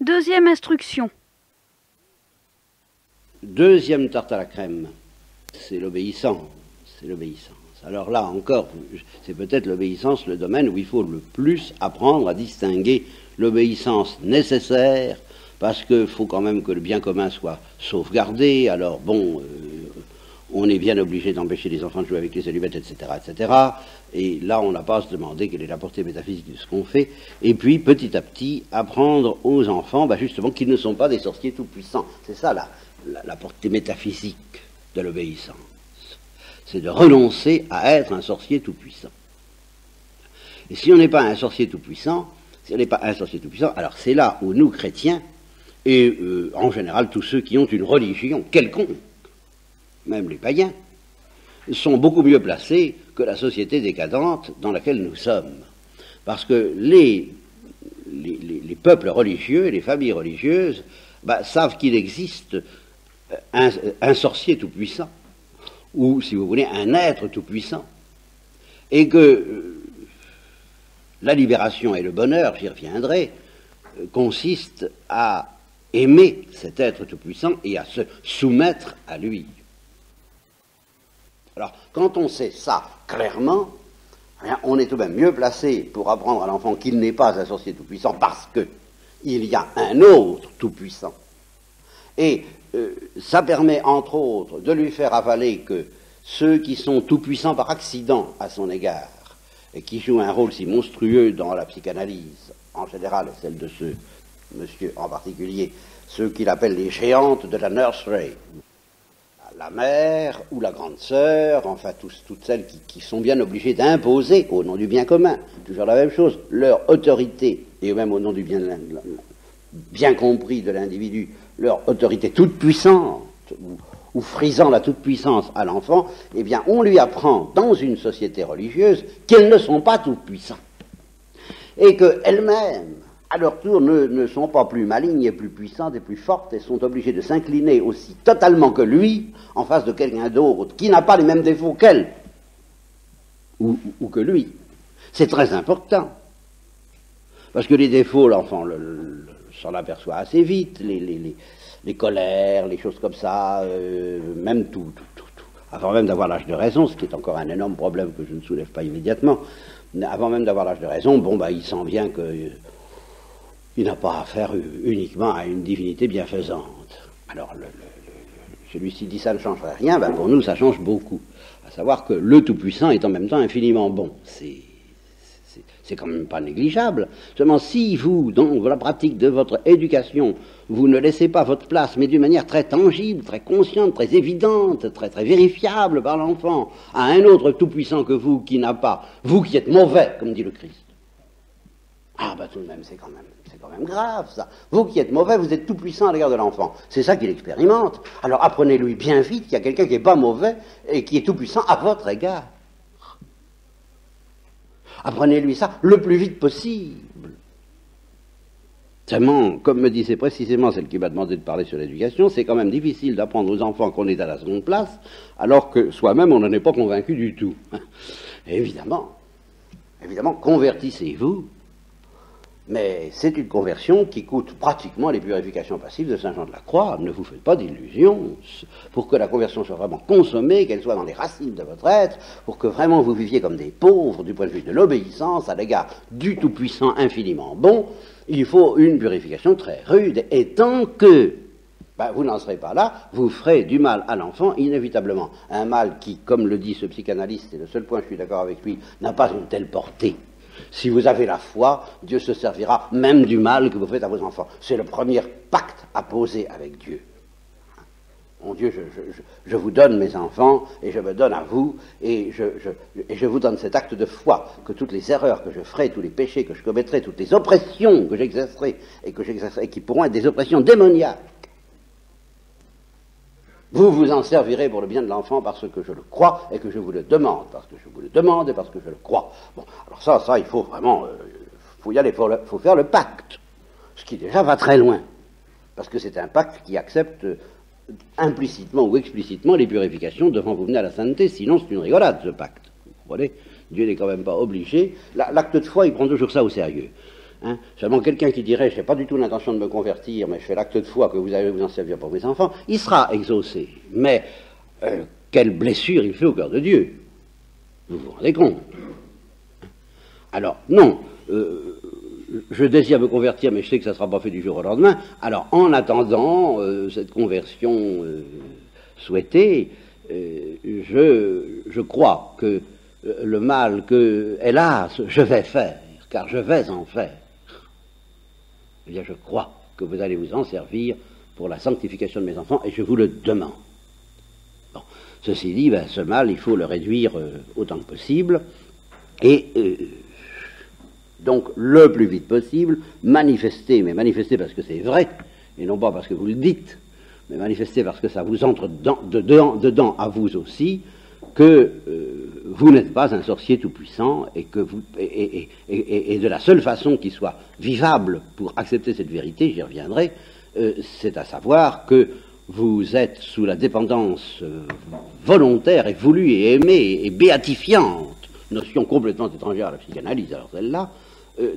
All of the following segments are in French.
Deuxième instruction. Deuxième tarte à la crème, c'est l'obéissance. C'est l'obéissance. Alors là encore, c'est peut-être l'obéissance le domaine où il faut le plus apprendre à distinguer l'obéissance nécessaire, parce qu'il faut quand même que le bien commun soit sauvegardé. Alors bon, on est bien obligé d'empêcher les enfants de jouer avec les allumettes, etc., etc. Et là, on n'a pas à se demander quelle est la portée métaphysique de ce qu'on fait. Et puis, petit à petit, apprendre aux enfants, justement, qu'ils ne sont pas des sorciers tout-puissants. C'est ça la portée métaphysique de l'obéissance. C'est de renoncer à être un sorcier tout-puissant. Et si on n'est pas un sorcier tout-puissant, alors c'est là où nous, chrétiens, et en général tous ceux qui ont une religion quelconque, même les païens, sont beaucoup mieux placés que la société décadente dans laquelle nous sommes. Parce que les peuples religieux, les familles religieuses, savent qu'il existe un sorcier tout-puissant, ou, si vous voulez, un être tout-puissant, et que la libération et le bonheur, j'y reviendrai, consistent à aimer cet être tout-puissant et à se soumettre à lui. Alors, quand on sait ça clairement, on est tout de même mieux placé pour apprendre à l'enfant qu'il n'est pas un sorcier tout-puissant parce qu'il y a un autre tout-puissant. Et ça permet, entre autres, de lui faire avaler que ceux qui sont tout-puissants par accident à son égard, et qui jouent un rôle si monstrueux dans la psychanalyse, en général, et celle de ce monsieur en particulier, ceux qu'il appelle les géantes de la nursery, la mère ou la grande sœur, enfin toutes celles qui sont bien obligées d'imposer, au nom du bien commun, toujours la même chose, leur autorité, et même au nom du bien compris de l'individu, leur autorité toute puissante, ou frisant la toute-puissance à l'enfant, eh bien on lui apprend dans une société religieuse qu'elles ne sont pas toutes puissantes, et qu'elles-mêmes, à leur tour, ne sont pas plus malignes et plus puissantes et plus fortes, et sont obligées de s'incliner aussi totalement que lui en face de quelqu'un d'autre qui n'a pas les mêmes défauts qu'elle ou que lui. C'est très important, parce que les défauts, l'enfant s'en aperçoit assez vite, les colères, les choses comme ça, même tout, avant même d'avoir l'âge de raison, ce qui est encore un énorme problème que je ne soulève pas immédiatement, avant même d'avoir l'âge de raison, il sent bien qu'il n'a pas affaire uniquement à une divinité bienfaisante. Alors, celui-ci dit ça ne changerait rien, pour nous ça change beaucoup. À savoir que le Tout-Puissant est en même temps infiniment bon. C'est quand même pas négligeable. Seulement, si vous, dans la pratique de votre éducation, vous ne laissez pas votre place, mais d'une manière très tangible, très consciente, très évidente, très, très vérifiable par l'enfant, à un autre tout-puissant que vous, qui n'a pas, vous qui êtes mauvais, comme dit le Christ. Tout de même, c'est quand même grave, ça. Vous qui êtes mauvais, vous êtes tout-puissant à l'égard de l'enfant. C'est ça qu'il expérimente. Alors apprenez-lui bien vite qu'il y a quelqu'un qui n'est pas mauvais et qui est tout-puissant à votre égard. Apprenez-lui ça le plus vite possible. Seulement, comme me disait précisément celle qui m'a demandé de parler sur l'éducation, c'est quand même difficile d'apprendre aux enfants qu'on est à la seconde place, alors que soi-même on n'en est pas convaincu du tout. Évidemment, convertissez-vous, mais c'est une conversion qui coûte pratiquement les purifications passives de Saint Jean de la Croix. Ne vous faites pas d'illusions. Pour que la conversion soit vraiment consommée, qu'elle soit dans les racines de votre être, pour que vraiment vous viviez comme des pauvres du point de vue de l'obéissance à l'égard du Tout-Puissant infiniment bon, il faut une purification très rude. Et tant que vous n'en serez pas là, vous ferez du mal à l'enfant inévitablement. Un mal qui, comme le dit ce psychanalyste, et le seul point je suis d'accord avec lui, n'a pas une telle portée. Si vous avez la foi, Dieu se servira même du mal que vous faites à vos enfants. C'est le premier pacte à poser avec Dieu. Mon Dieu, je vous donne mes enfants, et je me donne à vous, et je vous donne cet acte de foi, que toutes les erreurs que je ferai, tous les péchés que je commettrai, toutes les oppressions que j'exercerai, et qui pourront être des oppressions démoniaques, vous vous en servirez pour le bien de l'enfant parce que je le crois et que je vous le demande, parce que je vous le demande et parce que je le crois. Bon, alors ça, il faut vraiment, faut y aller, faut faire le pacte, ce qui déjà va très loin, parce que c'est un pacte qui accepte implicitement ou explicitement les purifications devant vous venir à la sainteté, sinon c'est une rigolade, ce pacte. Vous comprenez ? Dieu n'est quand même pas obligé. L'acte de foi, il prend toujours ça au sérieux. Hein. Seulement quelqu'un qui dirait, je n'ai pas du tout l'intention de me convertir, mais je fais l'acte de foi que vous allez vous en servir pour mes enfants, il sera exaucé. Mais quelle blessure il fait au cœur de Dieu. Vous vous rendez compte? Alors, non, je désire me convertir, mais je sais que ça ne sera pas fait du jour au lendemain. Alors, en attendant cette conversion souhaitée, je crois que le mal que, hélas, je vais faire, car je vais en faire, eh bien, je crois que vous allez vous en servir pour la sanctification de mes enfants, et je vous le demande. Bon. Ceci dit, ben, ce mal, il faut le réduire autant que possible, et donc le plus vite possible, manifester, mais manifester parce que c'est vrai, et non pas parce que vous le dites, mais manifester parce que ça vous entre dedans à vous aussi, que vous n'êtes pas un sorcier tout-puissant, et que vous et de la seule façon qui soit vivable pour accepter cette vérité, j'y reviendrai, c'est à savoir que vous êtes sous la dépendance volontaire et voulue et aimée et béatifiante, notion complètement étrangère à la psychanalyse, alors celle-là,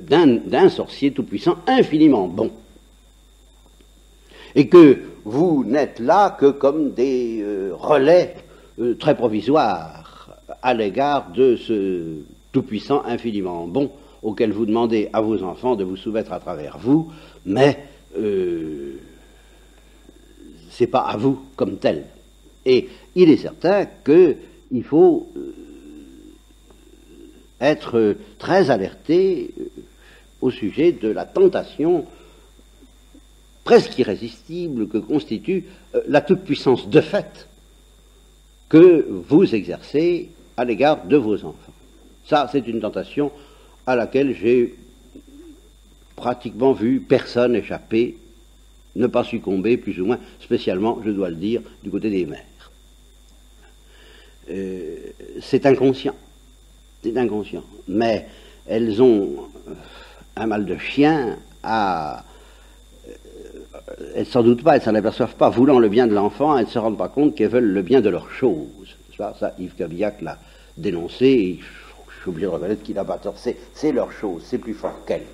d'un sorcier tout-puissant infiniment bon. Et que vous n'êtes là que comme des relais très provisoires à l'égard de ce tout-puissant infiniment bon auquel vous demandez à vos enfants de vous soumettre à travers vous, mais c'est pas à vous comme tel. Et il est certain qu'il faut être très alerté au sujet de la tentation presque irrésistible que constitue la toute-puissance de fait que vous exercez à l'égard de vos enfants. Ça, c'est une tentation à laquelle j'ai pratiquement vu personne échapper, ne pas succomber, plus ou moins, spécialement, je dois le dire, du côté des mères. C'est inconscient, mais elles ont un mal de chien à... elles ne s'en doutent pas, elles ne s'en aperçoivent pas, voulant le bien de l'enfant, elles ne se rendent pas compte qu'elles veulent le bien de leur chose. Ça, Yves Cabillac l'a dénoncé, et je suis obligé de reconnaître qu'il n'a pas tort, c'est leur chose, c'est plus fort qu'elles.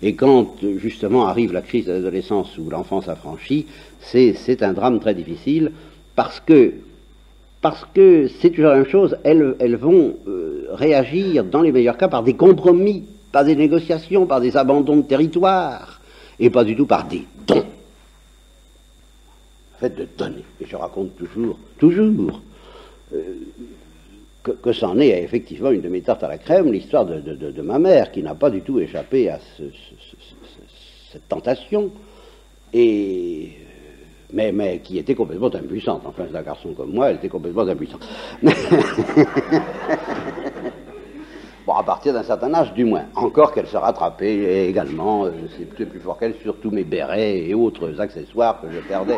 Et quand justement arrive la crise de l'adolescence où l'enfant s'affranchit, c'est un drame très difficile, parce que c'est toujours la même chose, elles vont réagir dans les meilleurs cas par des compromis, par des négociations, par des abandons de territoire, et pas du tout par des dons. Le fait de donner, et je raconte toujours, que c'en est effectivement une de mes tartes à la crème, l'histoire de ma mère, qui n'a pas du tout échappé à cette tentation, mais qui était complètement impuissante. Enfin, c'est un garçon comme moi, elle était complètement impuissante. Bon, à partir d'un certain âge, du moins. Encore qu'elle se rattrapait, et également, c'est plus fort qu'elle, sur tous mes bérets et autres accessoires que je perdais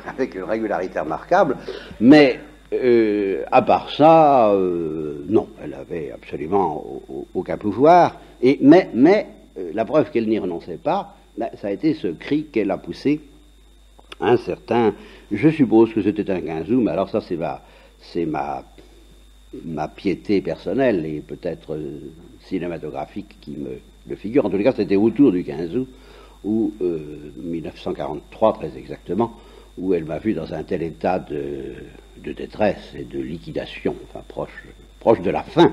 avec une régularité remarquable. Mais, à part ça, non, elle avait absolument aucun pouvoir. Mais la preuve qu'elle n'y renonçait pas, ça a été ce cri qu'elle a poussé, un certain, je suppose que c'était un quinzou, mais alors ça c'est ma piété personnelle et peut-être cinématographique qui me le figure. En tous les cas, c'était autour du 15 août, ou 1943 très exactement, où elle m'a vu dans un tel état de détresse et de liquidation, enfin proche de la fin,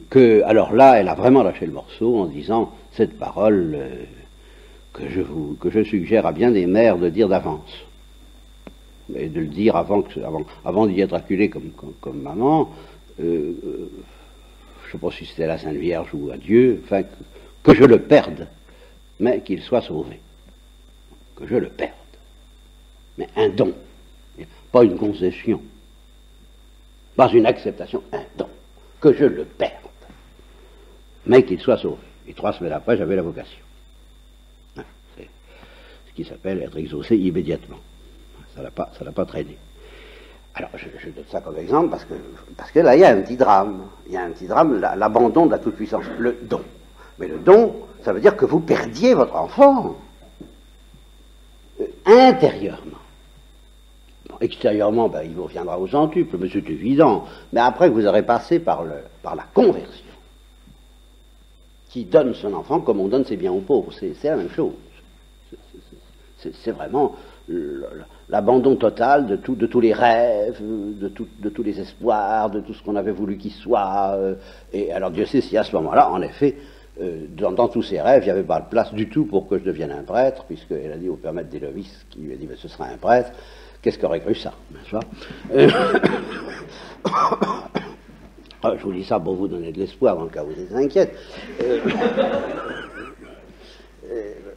que, alors là, elle a vraiment lâché le morceau en disant cette parole que je suggère à bien des mères de dire d'avance. Et de le dire avant d'y être acculé comme maman, je ne sais pas si c'était à la Sainte Vierge ou à Dieu, enfin, que je le perde, mais qu'il soit sauvé. Que je le perde. Mais un don, pas une concession, pas une acceptation, un don. Que je le perde, mais qu'il soit sauvé. Et 3 semaines après, j'avais la vocation. C'est ce qui s'appelle être exaucé immédiatement. Ça n'a pas traîné. Alors, je donne ça comme exemple parce que là, il y a un petit drame. Il y a un petit drame, l'abandon de la toute-puissance, le don. Mais le don, ça veut dire que vous perdiez votre enfant intérieurement. Bon, extérieurement, ben, il vous reviendra au centuple, mais c'est évident. Mais après que vous aurez passé par la conversion, qui donne son enfant comme on donne ses biens aux pauvres. C'est la même chose. C'est vraiment l'abandon total de tous les rêves, de tous les espoirs, de tout ce qu'on avait voulu qu'il soit. Et alors Dieu sait si à ce moment-là, en effet, dans tous ses rêves, il n'y avait pas de place du tout pour que je devienne un prêtre, puisqu'elle a dit au père maître d'Héloïse, qui lui a dit ce sera un prêtre. Qu'est-ce qu'aurait cru ça, n'est-ce pas? Je vous dis ça pour vous donner de l'espoir dans le cas où vous êtes inquiète.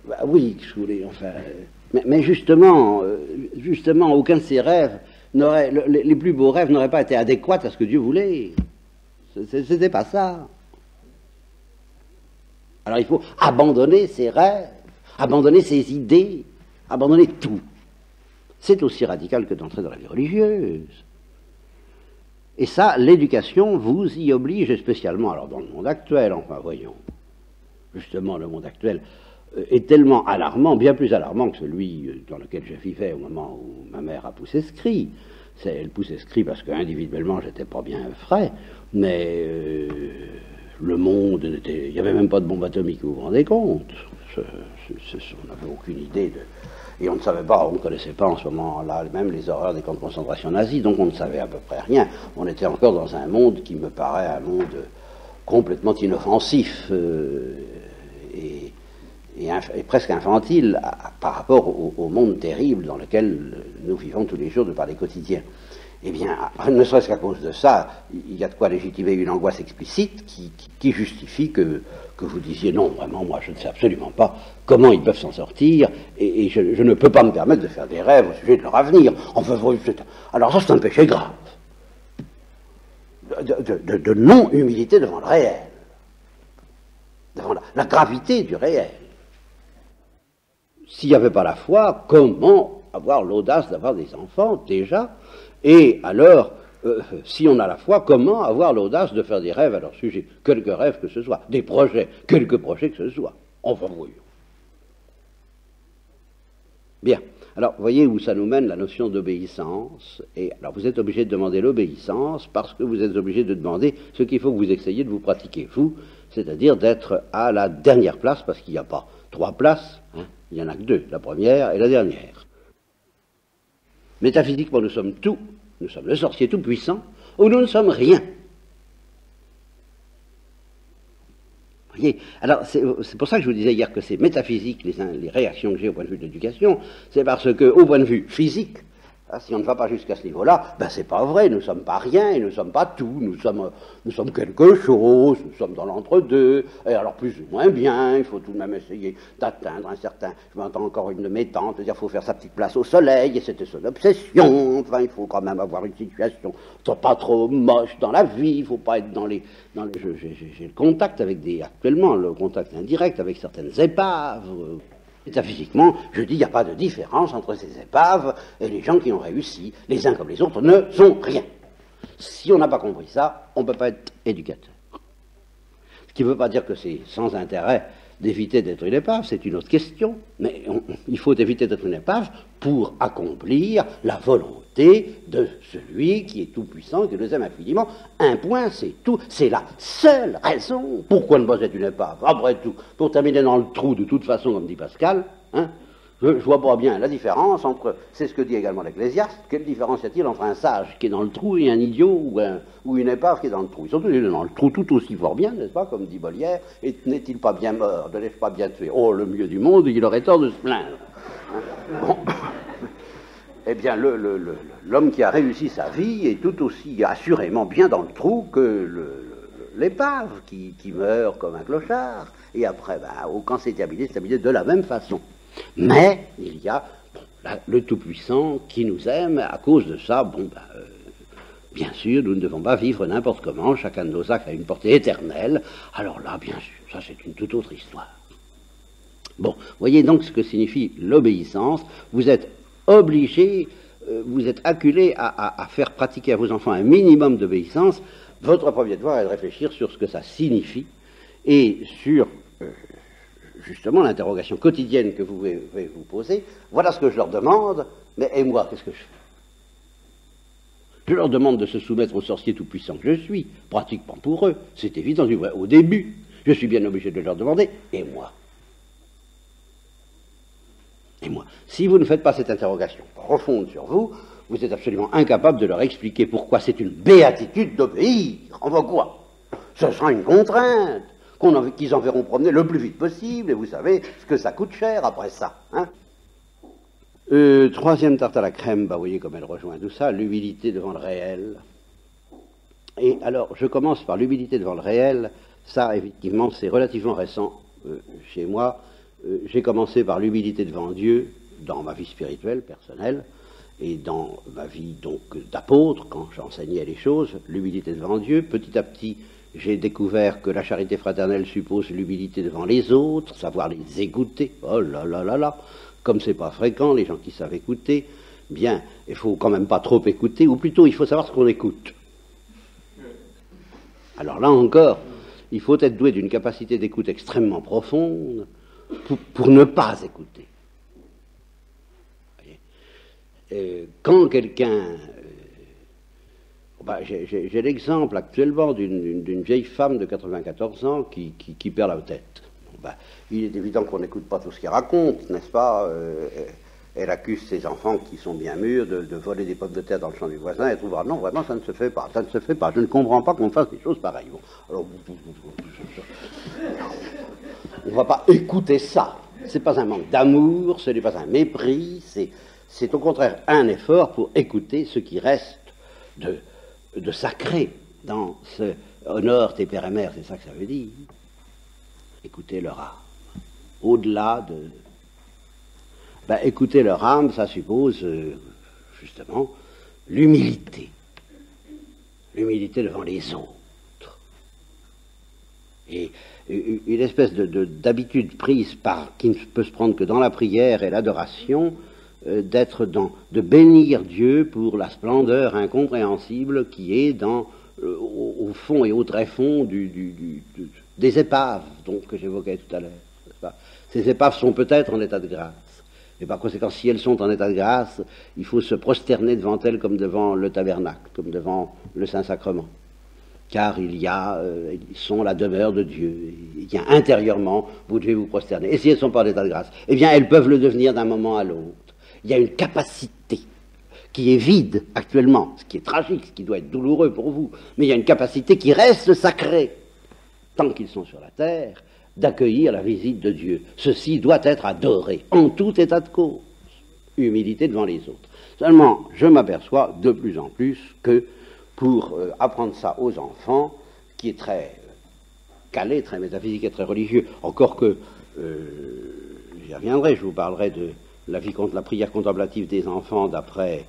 Bah oui, je voulais, enfin. Mais justement, aucun de ces rêves les plus beaux rêves n'auraient pas été adéquats à ce que Dieu voulait. C'était pas ça. Alors il faut abandonner ses rêves, abandonner ses idées, abandonner tout. C'est aussi radical que d'entrer dans la vie religieuse. Et ça, l'éducation vous y oblige, et spécialement alors dans le monde actuel, enfin voyons. Justement, le monde actuel est tellement alarmant, bien plus alarmant que celui dans lequel je vivais au moment où ma mère a poussé ce cri. Elle poussait ce cri parce qu'individuellement, j'étais pas bien frais, mais le monde, il n'y avait même pas de bombe atomique, vous vous rendez compte? On n'avait aucune idée de... Et on ne savait pas, on ne connaissait pas en ce moment-là même les horreurs des camps de concentration nazis, donc on ne savait à peu près rien. On était encore dans un monde qui me paraît un monde complètement inoffensif et presque infantile par rapport au monde terrible dans lequel nous vivons tous les jours de par les quotidiens. Eh bien, ne serait-ce qu'à cause de ça, il y a de quoi légitimer une angoisse explicite qui justifie que vous disiez non, vraiment, moi je ne sais absolument pas comment ils peuvent s'en sortir, et je ne peux pas me permettre de faire des rêves au sujet de leur avenir. Enfin, alors ça c'est un péché grave. De non-humilité devant le réel, devant la gravité du réel. S'il n'y avait pas la foi, comment avoir l'audace d'avoir des enfants, déjà? Et alors, si on a la foi, comment avoir l'audace de faire des rêves à leur sujet? Quelques rêves que ce soit, des projets, quelques projets que ce soit. Enfin, voyons. Bien. Alors, voyez où ça nous mène, la notion d'obéissance. Et alors, vous êtes obligé de demander l'obéissance parce que vous êtes obligé de demander ce qu'il faut que vous essayiez de vous pratiquer, vous, c'est-à-dire d'être à la dernière place, parce qu'il n'y a pas 3 places, hein, il n'y en a que 2, la première et la dernière. Métaphysiquement, nous sommes tout, nous sommes le sorcier tout-puissant, ou nous ne sommes rien. Voyez, alors c'est pour ça que je vous disais hier que c'est métaphysique, les réactions que j'ai au point de vue de l'éducation, c'est parce que, au point de vue physique, si on ne va pas jusqu'à ce niveau-là, ben c'est pas vrai, nous ne sommes pas rien et nous ne sommes pas tout, nous sommes quelque chose, nous sommes dans l'entre-deux, et alors plus ou moins bien, il faut tout de même essayer d'atteindre un certain, je m'entends encore une de mes tantes dire qu'il faut faire sa petite place au soleil, et c'était son obsession, enfin il faut quand même avoir une situation pas trop moche dans la vie, il ne faut pas être j'ai le contact actuellement, le contact indirect avec certaines épaves. Métaphysiquement, je dis, il n'y a pas de différence entre ces épaves et les gens qui ont réussi. Les uns comme les autres ne sont rien. Si on n'a pas compris ça, on ne peut pas être éducateur. Ce qui ne veut pas dire que c'est sans intérêt d'éviter d'être une épave, c'est une autre question, mais il faut éviter d'être une épave pour accomplir la volonté de celui qui est tout-puissant, qui nous aime infiniment. Un point, c'est tout, c'est la seule raison. Pourquoi ne pas être une épave? Après tout, pour terminer dans le trou de toute façon, comme dit Pascal, hein, je vois pas bien la différence entre, c'est ce que dit également l'Ecclésiaste, quelle différence y a-t-il entre un sage qui est dans le trou et un idiot ou une épave qui est dans le trou? Ils sont tous les deux dans le trou tout aussi fort bien, n'est-ce pas, comme dit Molière, et n'est-il pas bien mort, ne l'ai-je pas bien tué? Oh, le mieux du monde, il aurait tort de se plaindre. Hein, bon. Eh bien, l'homme qui a réussi sa vie est tout aussi assurément bien dans le trou que l'épave qui meurt comme un clochard, et après, quand c'est stabilisé de la même façon. Mais il y a le Tout-Puissant qui nous aime, à cause de ça, bien sûr, nous ne devons pas vivre n'importe comment, chacun de nos actes a une portée éternelle, alors là, bien sûr, ça c'est une toute autre histoire. Bon, voyez donc ce que signifie l'obéissance, vous êtes obligé, vous êtes acculé à faire pratiquer à vos enfants un minimum d'obéissance. Votre premier devoir est de réfléchir sur ce que ça signifie, et sur... justement l'interrogation quotidienne que vous pouvez vous poser, voilà ce que je leur demande, mais et moi, qu'est-ce que je fais? Je leur demande de se soumettre au sorcier tout-puissant que je suis, pratiquement pour eux, c'est évident, au début. Je suis bien obligé de leur demander, et moi? Et moi? Si vous ne faites pas cette interrogation profonde sur vous, vous êtes absolument incapable de leur expliquer pourquoi c'est une béatitude d'obéir. Enfin quoi? Ce sera une contrainte, qu'ils enverront promener le plus vite possible, et vous savez ce que ça coûte cher après ça. Hein? Troisième tarte à la crème, bah, vous voyez comme elle rejoint tout ça, l'humilité devant le réel. Et alors, je commence par l'humilité devant le réel. Ça, effectivement, c'est relativement récent chez moi. J'ai commencé par l'humilité devant Dieu, dans ma vie spirituelle, personnelle, et dans ma vie donc d'apôtre, quand j'enseignais les choses, l'humilité devant Dieu. Petit à petit, j'ai découvert que la charité fraternelle suppose l'humilité devant les autres, savoir les écouter. Oh là là là là! Comme c'est pas fréquent, les gens qui savent écouter, bien, il faut quand même pas trop écouter, ou plutôt il faut savoir ce qu'on écoute. Alors là encore, il faut être doué d'une capacité d'écoute extrêmement profonde pour ne pas écouter. Quand quelqu'un... j'ai l'exemple actuellement d'une vieille femme de 94 ans qui perd la tête. Il est évident qu'on n'écoute pas tout ce qu'elle raconte, n'est-ce pas? Elle accuse ses enfants qui sont bien mûrs de voler des pommes de terre dans le champ du voisin, et elle trouvera non, vraiment, ça ne se fait pas, ça ne se fait pas. Je ne comprends pas qu'on fasse des choses pareilles. Bon, alors, on ne va pas écouter ça. Ce n'est pas un manque d'amour, ce n'est pas un mépris, c'est au contraire un effort pour écouter ce qui reste de sacré dans ce honore tes pères et mères, c'est ça que ça veut dire. Écouter leur âme. Au-delà de... écouter leur âme, ça suppose, justement, l'humilité. L'humilité devant les autres. Et une espèce d'habitude prise qui ne peut se prendre que dans la prière et l'adoration, de bénir Dieu pour la splendeur incompréhensible qui est au fond et au tréfond des épaves que j'évoquais tout à l'heure. Ces épaves sont peut-être en état de grâce. Et par conséquent, si elles sont en état de grâce, il faut se prosterner devant elles comme devant le tabernacle, comme devant le Saint-Sacrement. Car ils sont la demeure de Dieu. Il y a intérieurement, vous devez vous prosterner. Et si elles ne sont pas en état de grâce, eh bien, elles peuvent le devenir d'un moment à l'autre. Il y a une capacité qui est vide actuellement, ce qui est tragique, ce qui doit être douloureux pour vous, mais il y a une capacité qui reste sacrée, tant qu'ils sont sur la terre, d'accueillir la visite de Dieu. Ceci doit être adoré, en tout état de cause. Humilité devant les autres. Seulement, je m'aperçois de plus en plus que pour apprendre ça aux enfants, qui est très calé, très métaphysique et très religieux, encore que, j'y reviendrai, je vous parlerai de la prière contemplative des enfants d'après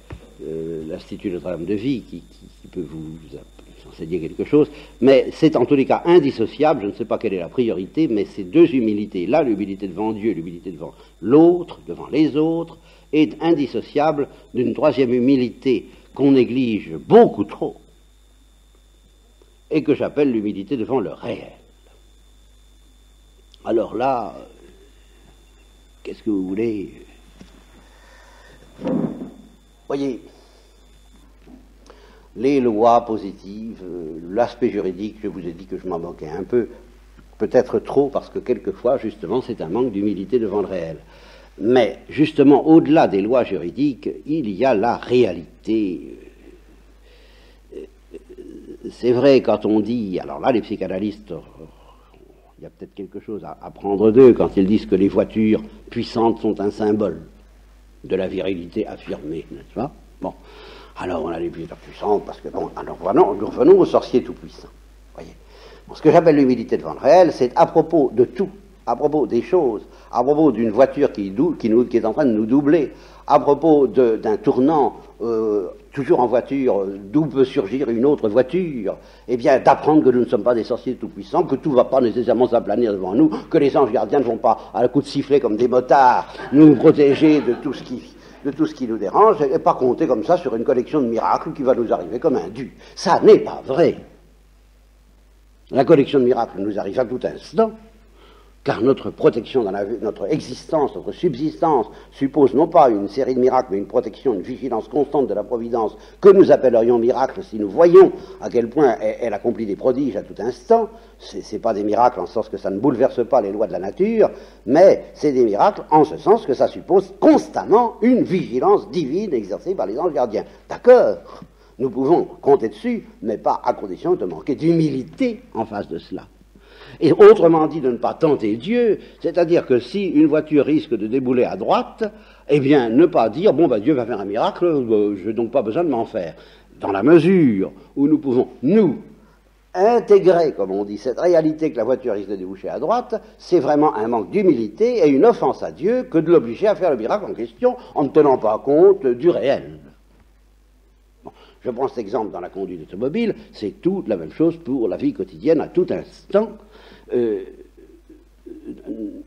l'Institut Notre-Dame de Vie, qui peut vous enseigner quelque chose, mais c'est en tous les cas indissociable, je ne sais pas quelle est la priorité, mais ces deux humilités, là, l'humilité devant Dieu, l'humilité devant l'autre, devant les autres, est indissociable d'une troisième humilité qu'on néglige beaucoup trop, et que j'appelle l'humilité devant le réel. Alors là, qu'est-ce que vous voulez? Voyez, les lois positives, l'aspect juridique, je vous ai dit que je m'en moquais un peu, peut-être trop, parce que quelquefois, justement, c'est un manque d'humilité devant le réel. Mais, justement, au-delà des lois juridiques, il y a la réalité. C'est vrai, quand on dit, alors là, les psychanalystes, il y a peut-être quelque chose à prendre d'eux quand ils disent que les voitures puissantes sont un symbole de la virilité affirmée, n'est-ce pas? Bon. Alors, on a les voitures puissantes, parce que, bon, alors nous revenons aux sorciers tout-puissants. Voyez. Bon, ce que j'appelle l'humilité devant le réel, c'est à propos de tout, à propos des choses, à propos d'une voiture qui est en train de nous doubler, à propos d'un tournant, toujours en voiture, d'où peut surgir une autre voiture, eh bien, d'apprendre que nous ne sommes pas des sorciers tout-puissants, que tout ne va pas nécessairement s'aplanir devant nous, que les anges gardiens ne vont pas, à coup de sifflet comme des motards, nous protéger de tout ce qui nous dérange, et pas compter comme ça sur une collection de miracles qui va nous arriver comme un dû. Ça n'est pas vrai. La collection de miracles nous arrive à tout instant, car notre protection dans la vie, notre existence, notre subsistance suppose non pas une série de miracles, mais une protection, une vigilance constante de la providence que nous appellerions miracle si nous voyons à quel point elle accomplit des prodiges à tout instant. C'est pas des miracles en ce sens que ça ne bouleverse pas les lois de la nature, mais c'est des miracles en ce sens que ça suppose constamment une vigilance divine exercée par les anges gardiens. D'accord, nous pouvons compter dessus, mais pas à condition de manquer d'humilité en face de cela. Et autrement dit, de ne pas tenter Dieu, c'est-à-dire que si une voiture risque de débouler à droite, eh bien, ne pas dire, bon, Dieu va faire un miracle, je n'ai donc pas besoin de m'en faire. Dans la mesure où nous pouvons, nous, intégrer, comme on dit, cette réalité que la voiture risque de déboucher à droite, c'est vraiment un manque d'humilité et une offense à Dieu que de l'obliger à faire le miracle en question en ne tenant pas compte du réel. Bon, je prends cet exemple dans la conduite automobile, c'est toute la même chose pour la vie quotidienne à tout instant.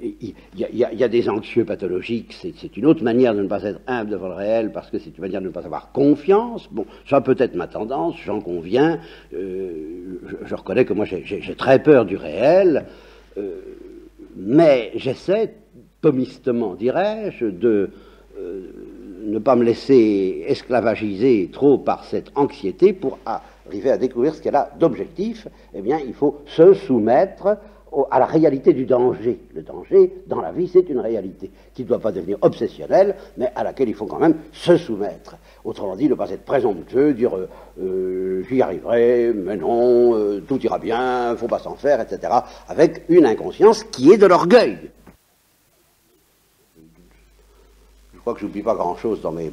Il y a des anxieux pathologiques, c'est une autre manière de ne pas être humble devant le réel, parce que c'est une manière de ne pas avoir confiance. Bon, ça peut être ma tendance, j'en conviens, je reconnais que moi j'ai très peur du réel, mais j'essaie, thomistement dirais-je, de ne pas me laisser esclavagiser trop par cette anxiété pour arriver à découvrir ce qu'elle a d'objectif. Eh bien, il faut se soumettre à la réalité du danger. Le danger, dans la vie, c'est une réalité qui ne doit pas devenir obsessionnelle, mais à laquelle il faut quand même se soumettre. Autrement dit, ne pas être présomptueux, dire j'y arriverai, mais non, tout ira bien, il ne faut pas s'en faire, etc., avec une inconscience qui est de l'orgueil. Je crois que je n'oublie pas grand-chose dans mes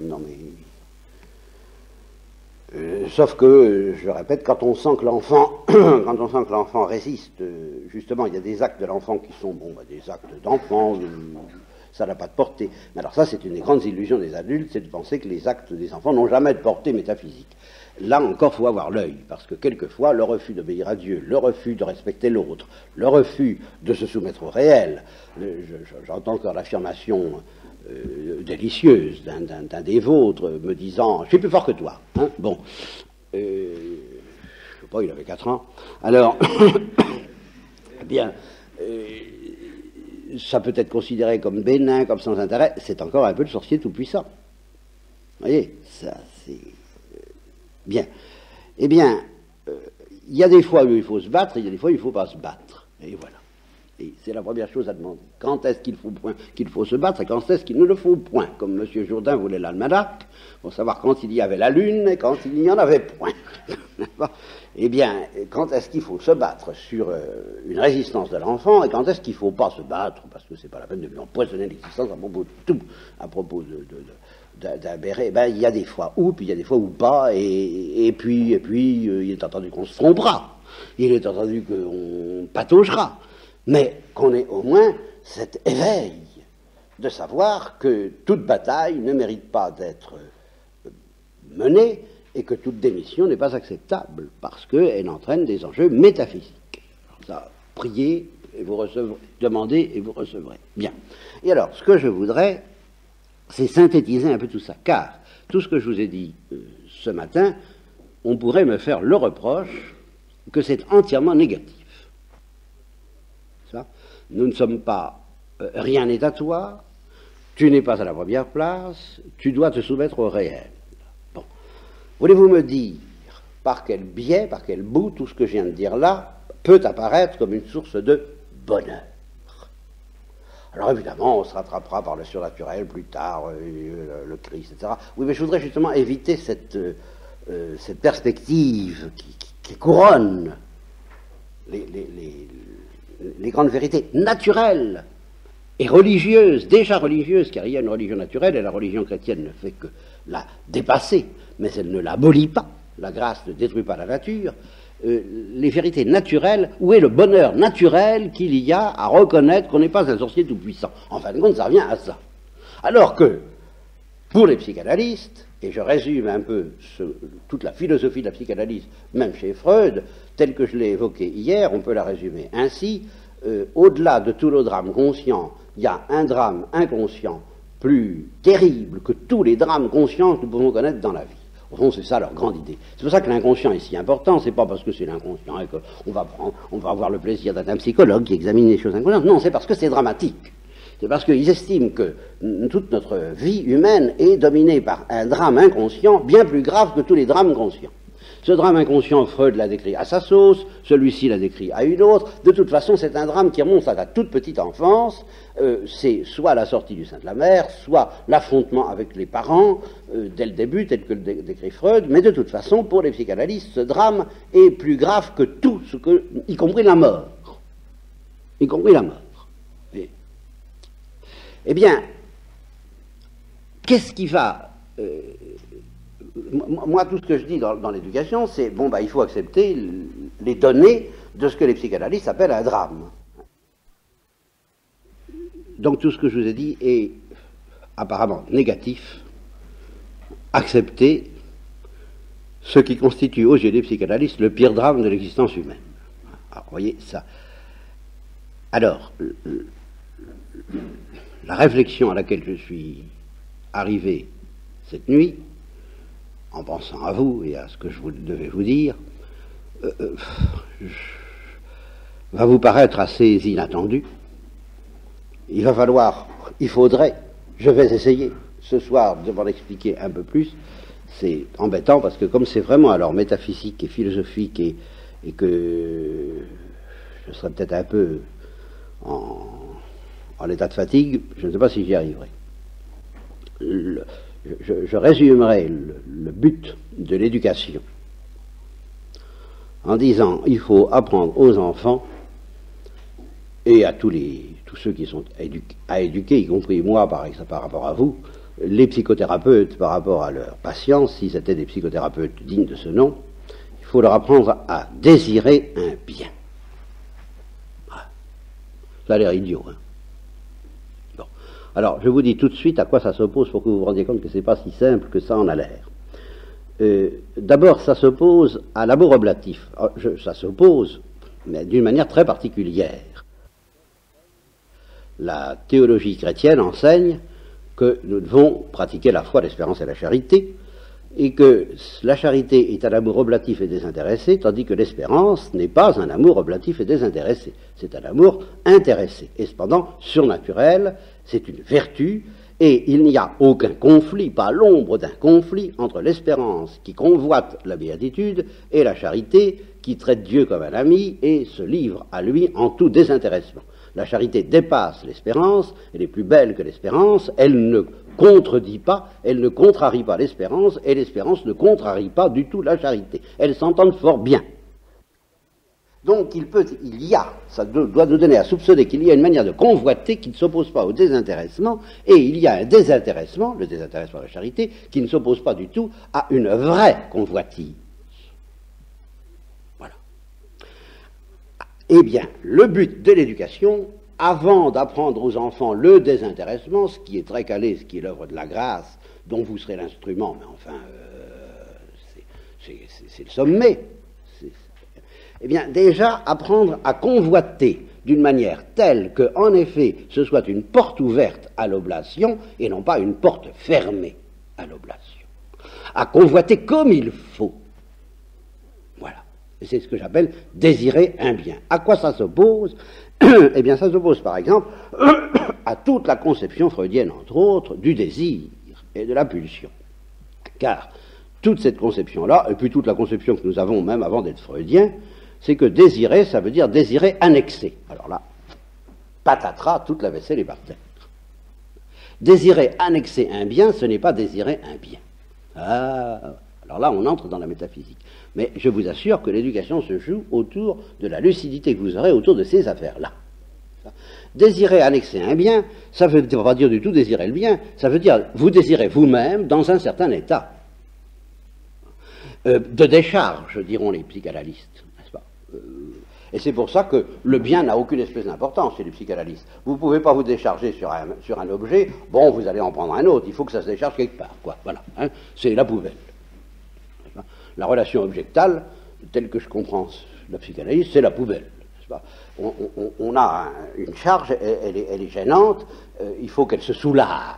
sauf que, je le répète, quand on sent que l'enfant résiste, justement, il y a des actes de l'enfant qui sont, des actes d'enfant, ça n'a pas de portée. Mais alors ça, c'est une des grandes illusions des adultes, c'est de penser que les actes des enfants n'ont jamais de portée métaphysique. Là encore, il faut avoir l'œil, parce que quelquefois, le refus d'obéir à Dieu, le refus de respecter l'autre, le refus de se soumettre au réel, j'entends encore l'affirmation délicieuse d'un des vôtres me disant « je suis plus fort que toi hein ». Bon, je sais pas, il avait 4 ans. Alors, eh bien, ça peut être considéré comme bénin, comme sans intérêt, c'est encore un peu le sorcier tout-puissant. Vous voyez, ça c'est... Bien. Eh bien, il y a des fois où il faut se battre, et il y a des fois où il ne faut pas se battre. Et voilà. Et c'est la première chose à demander. Quand est-ce qu'il faut se battre et quand est-ce qu'il ne le faut point? Comme M. Jourdain voulait l'almanach, pour savoir quand il y avait la lune et quand il n'y en avait point. Eh bien, quand est-ce qu'il faut se battre sur une résistance de l'enfant et quand est-ce qu'il ne faut pas se battre, parce que c'est pas la peine de lui empoisonner l'existence à propos de tout, à propos d'un béret, il y a des fois où, puis il y a des fois où pas, et puis il est entendu qu'on se trompera, il est entendu qu'on pataugera, mais qu'on ait au moins cet éveil de savoir que toute bataille ne mérite pas d'être menée et que toute démission n'est pas acceptable parce qu'elle entraîne des enjeux métaphysiques. Alors ça, priez et vous recevrez, demandez et vous recevrez. Bien. Et alors, ce que je voudrais, c'est synthétiser un peu tout ça, car tout ce que je vous ai dit ce matin, on pourrait me faire le reproche que c'est entièrement négatif. Ça, nous ne sommes pas, rien n'est à toi, tu n'es pas à la première place, tu dois te soumettre au réel. Bon. Voulez-vous me dire par quel biais, par quel bout, tout ce que je viens de dire là peut apparaître comme une source de bonheur? Alors évidemment, on se rattrapera par le surnaturel plus tard, le Christ, etc. Oui, mais je voudrais justement éviter cette perspective qui couronne les grandes vérités naturelles et religieuses, déjà religieuses, car il y a une religion naturelle et la religion chrétienne ne fait que la dépasser, mais elle ne l'abolit pas. La grâce ne détruit pas la nature. Les vérités naturelles, où est le bonheur naturel qu'il y a à reconnaître qu'on n'est pas un sorcier tout-puissant? En fin de compte, ça revient à ça. Alors que, pour les psychanalystes, et je résume un peu toute la philosophie de la psychanalyse, même chez Freud, telle que je l'ai évoquée hier, on peut la résumer ainsi, au-delà de tous nos drames conscients, il y a un drame inconscient plus terrible que tous les drames conscients que nous pouvons connaître dans la vie. Au fond, c'est ça leur grande idée. C'est pour ça que l'inconscient est si important. C'est pas parce que c'est l'inconscient et qu'on va avoir le plaisir d'être un psychologue qui examine les choses inconscientes. Non, c'est parce que c'est dramatique. C'est parce qu'ils estiment que toute notre vie humaine est dominée par un drame inconscient bien plus grave que tous les drames conscients. Ce drame inconscient, Freud l'a décrit à sa sauce, celui-ci l'a décrit à une autre. De toute façon, c'est un drame qui remonte à la toute petite enfance. C'est soit la sortie du sein de la mère, soit l'affrontement avec les parents, dès le début, tel que le décrit Freud. Mais de toute façon, pour les psychanalystes, ce drame est plus grave que tout, y compris la mort. Y compris la mort. Eh bien, qu'est-ce qui va... moi, tout ce que je dis dans l'éducation, c'est, bon, il faut accepter les données de ce que les psychanalystes appellent un drame. Donc, tout ce que je vous ai dit est apparemment négatif. Accepter ce qui constitue aux yeux des psychanalystes le pire drame de l'existence humaine. Alors, vous voyez ça. Alors, la réflexion à laquelle je suis arrivé cette nuit, en pensant à vous et à ce que je devais vous dire, va vous paraître assez inattendu. Il faudrait, je vais essayer ce soir de m'en expliquer un peu plus. C'est embêtant parce que comme c'est vraiment alors métaphysique et philosophique et que je serais peut-être un peu en état de fatigue, je ne sais pas si j'y arriverai. Je résumerai le but de l'éducation en disant il faut apprendre aux enfants et à tous ceux qui sont à éduquer, y compris moi par rapport à vous, les psychothérapeutes par rapport à leurs patients, si c'était des psychothérapeutes dignes de ce nom, il faut leur apprendre à désirer un bien. Ça a l'air idiot, hein. Bon. Alors, je vous dis tout de suite à quoi ça s'oppose pour que vous vous rendiez compte que c'est pas si simple que ça en a l'air. D'abord, ça s'oppose à l'amour oblatif. Ça s'oppose, mais d'une manière très particulière. La théologie chrétienne enseigne que nous devons pratiquer la foi, l'espérance et la charité, et que la charité est un amour oblatif et désintéressé, tandis que l'espérance n'est pas un amour oblatif et désintéressé, c'est un amour intéressé, et cependant surnaturel, c'est une vertu, et il n'y a aucun conflit, pas l'ombre d'un conflit, entre l'espérance qui convoite la béatitude et la charité qui traite Dieu comme un ami et se livre à lui en tout désintéressement. La charité dépasse l'espérance, elle est plus belle que l'espérance, elle ne contredit pas, elle ne contrarie pas l'espérance, et l'espérance ne contrarie pas du tout la charité. Elles s'entendent fort bien. Donc ça doit nous donner à soupçonner qu'il y a une manière de convoiter qui ne s'oppose pas au désintéressement, et il y a un désintéressement, le désintéressement de la charité, qui ne s'oppose pas du tout à une vraie convoitise. Voilà. Eh bien, le but de l'éducation, avant d'apprendre aux enfants le désintéressement, ce qui est très calé, ce qui est l'œuvre de la grâce, dont vous serez l'instrument, mais enfin, c'est le sommet. Eh bien, déjà, apprendre à convoiter d'une manière telle que, en effet, ce soit une porte ouverte à l'oblation et non pas une porte fermée à l'oblation. À convoiter comme il faut. Voilà. Et c'est ce que j'appelle désirer un bien. À quoi ça s'oppose ? Eh bien, ça s'oppose, par exemple, à toute la conception freudienne, entre autres, du désir et de la pulsion. Car toute cette conception-là, et puis toute la conception que nous avons même avant d'être freudiens, c'est que désirer, ça veut dire désirer annexer. Alors là, patatras, toute la vaisselle est par terre. Désirer annexer un bien, ce n'est pas désirer un bien. Alors là, on entre dans la métaphysique. Mais je vous assure que l'éducation se joue autour de la lucidité que vous aurez autour de ces affaires-là. Désirer annexer un bien, ça ne veut pas dire du tout désirer le bien, ça veut dire vous désirez vous-même dans un certain état de décharge, diront les psychanalystes, n'est-ce pas ? Et c'est pour ça que le bien n'a aucune espèce d'importance chez les psychanalystes. Vous ne pouvez pas vous décharger sur un objet, bon, vous allez en prendre un autre, il faut que ça se décharge quelque part, quoi. Voilà, hein, c'est la poubelle. La relation objectale, telle que je comprends la psychanalyse, c'est la poubelle. On a une charge, elle est gênante, il faut qu'elle se soulage.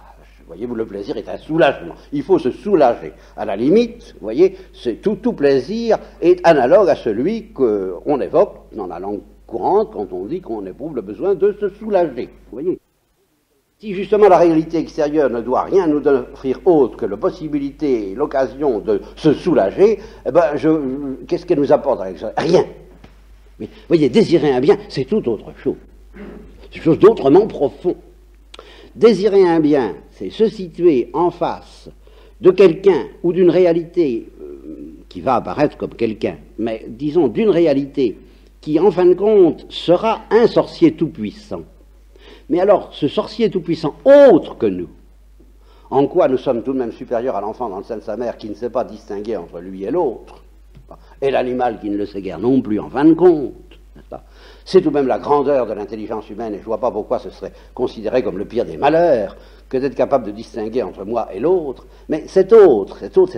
Voyez-vous, le plaisir est un soulagement. Il faut se soulager. À la limite, vous voyez, tout plaisir est analogue à celui qu'on évoque dans la langue courante quand on dit qu'on éprouve le besoin de se soulager. Vous voyez. Si justement la réalité extérieure ne doit rien nous offrir autre que la possibilité et l'occasion de se soulager, eh ben qu'est-ce qu'elle nous apporte avec ça? Rien. Mais vous voyez, désirer un bien, c'est tout autre chose. C'est quelque chose d'autrement profond. Désirer un bien, c'est se situer en face de quelqu'un ou d'une réalité qui va apparaître comme quelqu'un, mais disons d'une réalité qui, en fin de compte, sera un sorcier tout-puissant. Mais alors, ce sorcier tout-puissant, autre que nous, en quoi nous sommes tout de même supérieurs à l'enfant dans le sein de sa mère qui ne sait pas distinguer entre lui et l'autre, et l'animal qui ne le sait guère non plus, en fin de compte, n'est-ce pas? C'est tout de même la grandeur de l'intelligence humaine, et je ne vois pas pourquoi ce serait considéré comme le pire des malheurs que d'être capable de distinguer entre moi et l'autre. Mais cette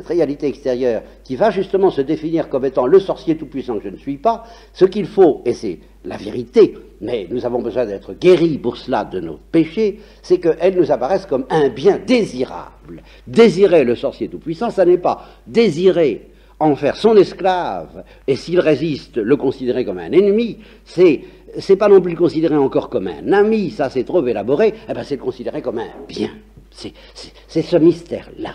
réalité extérieure, qui va justement se définir comme étant le sorcier tout-puissant que je ne suis pas, ce qu'il faut, et c'est la vérité, mais nous avons besoin d'être guéris pour cela de nos péchés, c'est qu'elle nous apparaisse comme un bien désirable. Désirer le sorcier tout-puissant, ça n'est pas désirer en faire son esclave, et s'il résiste, le considérer comme un ennemi, c'est pas non plus le considérer encore comme un ami, ça c'est trop élaboré, eh ben c'est le considérer comme un bien. C'est ce mystère-là.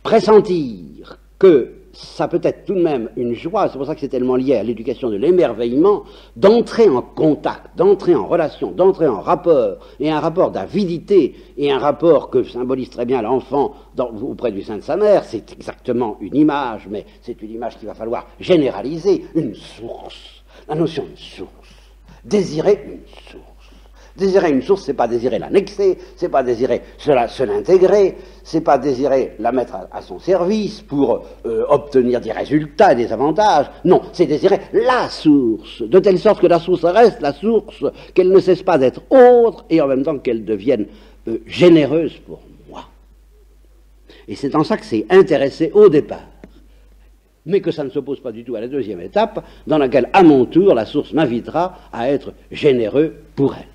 Pressentir que ça peut être tout de même une joie, c'est pour ça que c'est tellement lié à l'éducation de l'émerveillement, d'entrer en contact, d'entrer en relation, d'entrer en rapport, et un rapport d'avidité, et un rapport que symbolise très bien l'enfant auprès du sein de sa mère, c'est exactement une image, mais c'est une image qu'il va falloir généraliser, une source, la notion de source, désirer une source. Désirer une source, c'est pas désirer l'annexer, c'est pas désirer se l'intégrer, c'est pas désirer la mettre à son service pour obtenir des résultats et des avantages. Non, c'est désirer la source, de telle sorte que la source reste la source, qu'elle ne cesse pas d'être autre et en même temps qu'elle devienne généreuse pour moi. Et c'est en ça que c'est intéressé au départ. Mais que ça ne s'oppose pas du tout à la deuxième étape, dans laquelle, à mon tour, la source m'invitera à être généreux pour elle.